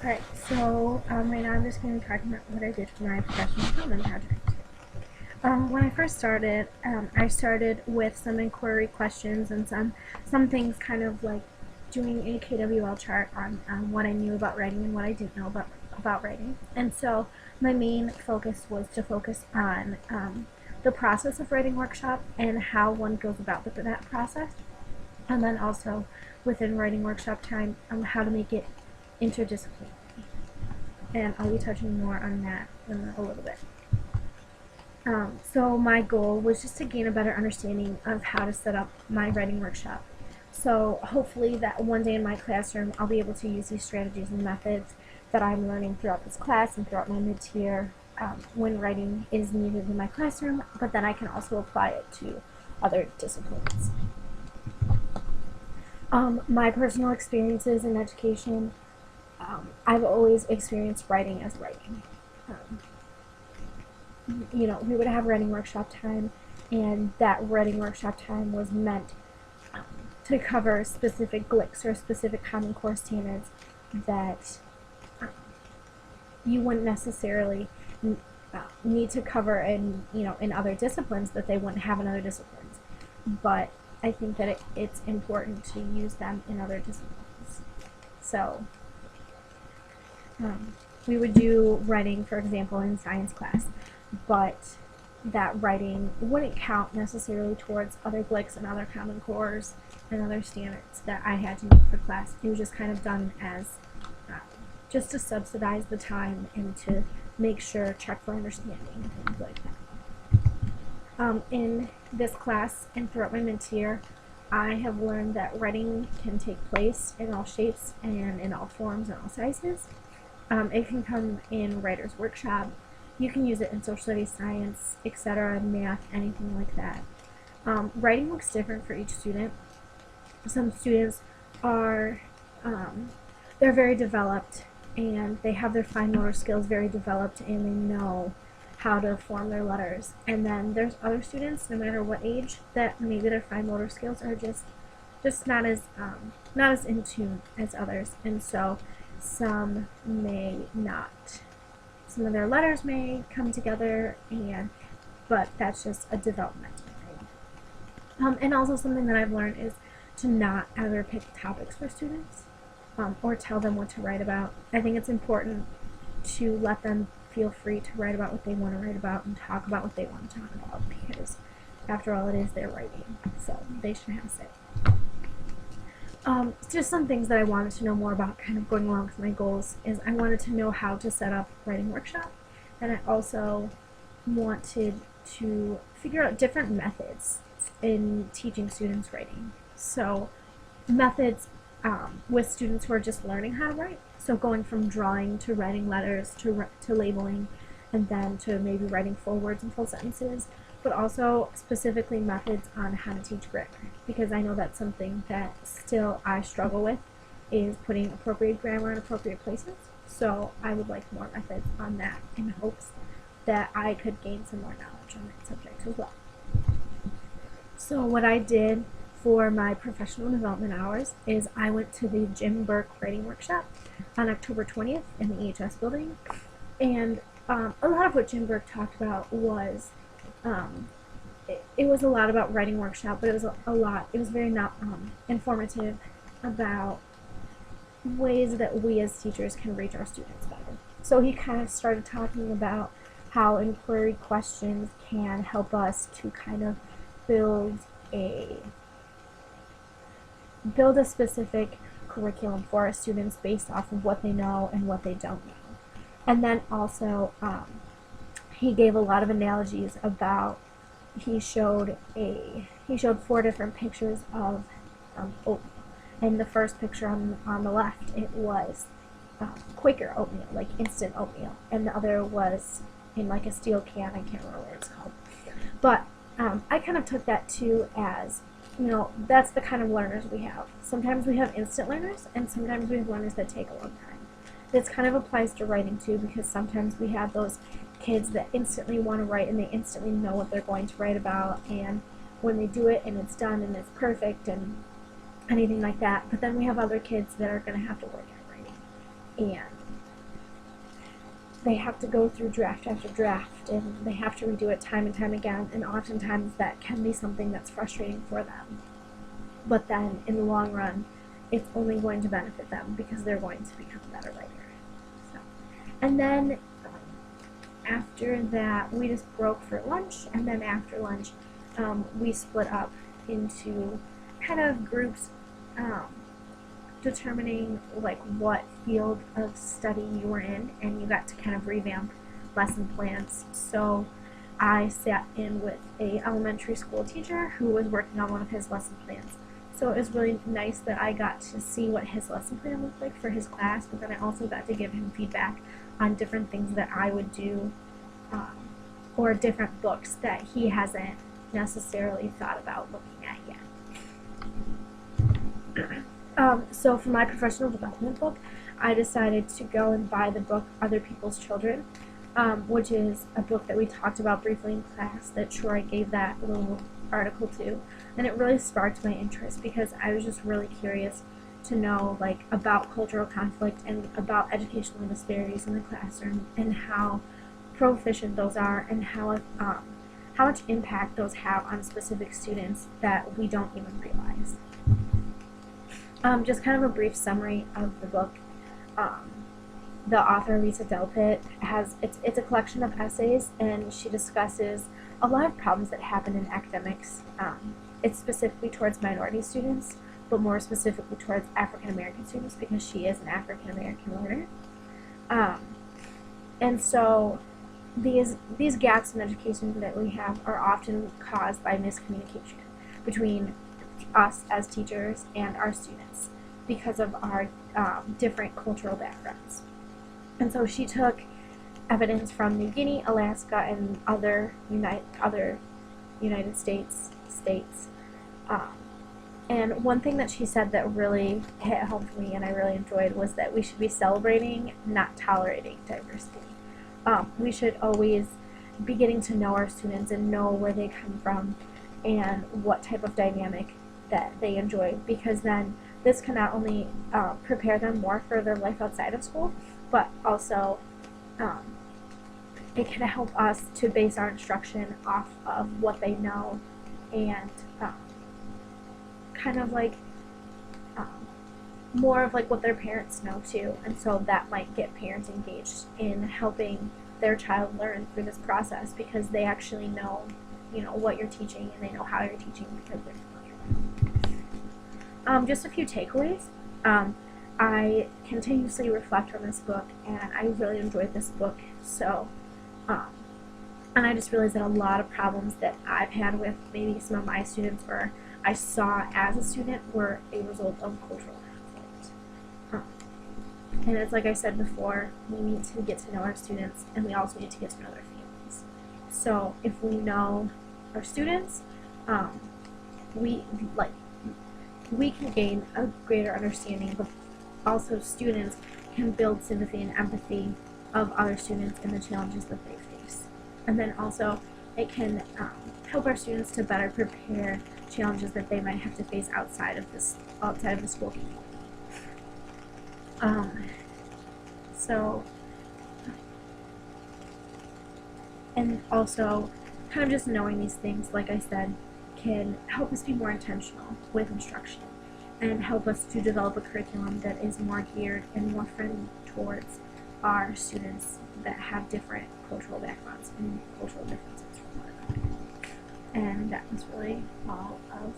Alright, so right now I'm just going to be talking about what I did for my professional development project. When I first started, I started with some inquiry questions and some things kind of like doing a KWL chart on what I knew about writing and what I didn't know about writing. And so my main focus was to focus on the process of writing workshop and how one goes about that process. And then also within writing workshop time, how to make it interdisciplinary. And I'll be touching more on that in a little bit. So my goal was just to gain a better understanding of how to set up my writing workshop. So hopefully that one day in my classroom I'll be able to use these strategies and methods that I'm learning throughout this class and throughout my mid-tier when writing is needed in my classroom, but then I can also apply it to other disciplines. My personal experiences in education, I've always experienced writing as writing. Um, we would have writing workshop time, and that writing workshop time was meant um, to cover specific GLICs or specific Common Core standards that um, you wouldn't necessarily need to cover in other disciplines that they wouldn't have in other disciplines. But I think that it's important to use them in other disciplines. So we would do writing, for example, in science class, but that writing wouldn't count necessarily towards other GLICs and other Common Cores and other standards that I had to meet for class. It was just kind of done as just to subsidize the time and to make sure, check for understanding and things like that. In this class and throughout my mid-tier, I have learned that writing can take place in all shapes and in all forms and all sizes. It can come in writer's workshop. You can use it in social studies, science, etc., math, anything like that. Writing looks different for each student. Some students are they're very developed and they have their fine motor skills very developed and they know how to form their letters. And then there's other students, no matter what age, that maybe their fine motor skills are just not as in tune as others, and so some may not. Some of their letters may come together, but that's just a developmental thing. And also something that I've learned is to not ever pick topics for students or tell them what to write about. I think it's important to let them feel free to write about what they want to write about and talk about what they want to talk about, because after all, it is their writing, so they should have a say. Just some things that I wanted to know more about, kind of going along with my goals, is I wanted to know how to set up writing workshop, and I also wanted to figure out different methods in teaching students writing. So methods with students who are just learning how to write, so going from drawing to writing letters to labeling, and then to maybe writing full words and full sentences, but also specifically methods on how to teach grammar, because I know that's something that still I struggle with, is putting appropriate grammar in appropriate places. So I would like more methods on that in hopes that I could gain some more knowledge on that subject as well. So what I did for my professional development hours is I went to the Jim Burke writing workshop on October 20th in the EHS building, and a lot of what Jim Burke talked about was it was a lot about writing workshop, but it was very informative about ways that we as teachers can reach our students better. So he kind of started talking about how inquiry questions can help us to kind of build a specific curriculum for our students based off of what they know and what they don't know. And then also he gave a lot of analogies about, he showed 4 different pictures of oatmeal. And the first picture on the left, it was Quaker oatmeal, like instant oatmeal, and the other was in like a steel can. I can't remember what it's called. But I kind of took that too as, that's the kind of learners we have. Sometimes we have instant learners, and sometimes we have learners that take a long time. This kind of applies to writing too, because sometimes we have those kids that instantly want to write and they instantly know what they're going to write about, and when they do it and it's done and it's perfect and anything like that. But then we have other kids that are going to have to work at writing, and they have to go through draft after draft, and they have to redo it time and time again, and oftentimes that can be something that's frustrating for them. But then, in the long run, it's only going to benefit them because they're going to become a better writer. So, and then after that, we just broke for lunch, and then after lunch, we split up into kind of groups, determining like what field of study you were in, and you got to kind of revamp lesson plans. So I sat in with a elementary school teacher who was working on one of his lesson plans. So it was really nice that I got to see what his lesson plan looked like for his class, but then I also got to give him feedback on different things that I would do, or different books that he hasn't necessarily thought about looking at yet. So for my professional development book, I decided to go and buy the book Other People's Children, which is a book that we talked about briefly in class that Troy gave that little article to, and it really sparked my interest because I was just really curious to know like about cultural conflict and about educational disparities in the classroom and how proficient those are and how much impact those have on specific students that we don't even realize. Just kind of a brief summary of the book. The author, Lisa Delpit, it's a collection of essays, and she discusses a lot of problems that happen in academics. It's specifically towards minority students, but more specifically towards African American students because she is an African American learner. And so these gaps in education that we have are often caused by miscommunication between us as teachers and our students because of our different cultural backgrounds. And so she took evidence from New Guinea, Alaska, and other United States. And one thing that she said that really hit home for me and I really enjoyed was that we should be celebrating, not tolerating diversity. We should always be getting to know our students and know where they come from and what type of dynamic that they enjoy, because then this can not only prepare them more for their life outside of school, but also it can help us to base our instruction off of what they know and kind of like more of like what their parents know too, and so that might get parents engaged in helping their child learn through this process because they actually know, what you're teaching and they know how you're teaching because they're familiar with it. Just a few takeaways. I continuously reflect on this book, and I really enjoyed this book. So, and I just realized that a lot of problems that I've had with maybe some of my students or I saw as a student were a result of cultural conflict. And it's like I said before, we need to get to know our students, and we also need to get to know their families. So if we know our students, we can gain a greater understanding, but also students can build sympathy and empathy of other students and the challenges that they face. And then also it can help our students to better prepare challenges that they might have to face outside of the school community. And also kind of just knowing these things, like I said, can help us be more intentional with instruction and help us to develop a curriculum that is more geared and more friendly towards our students that have different cultural backgrounds and cultural differences from one another. And that was really all of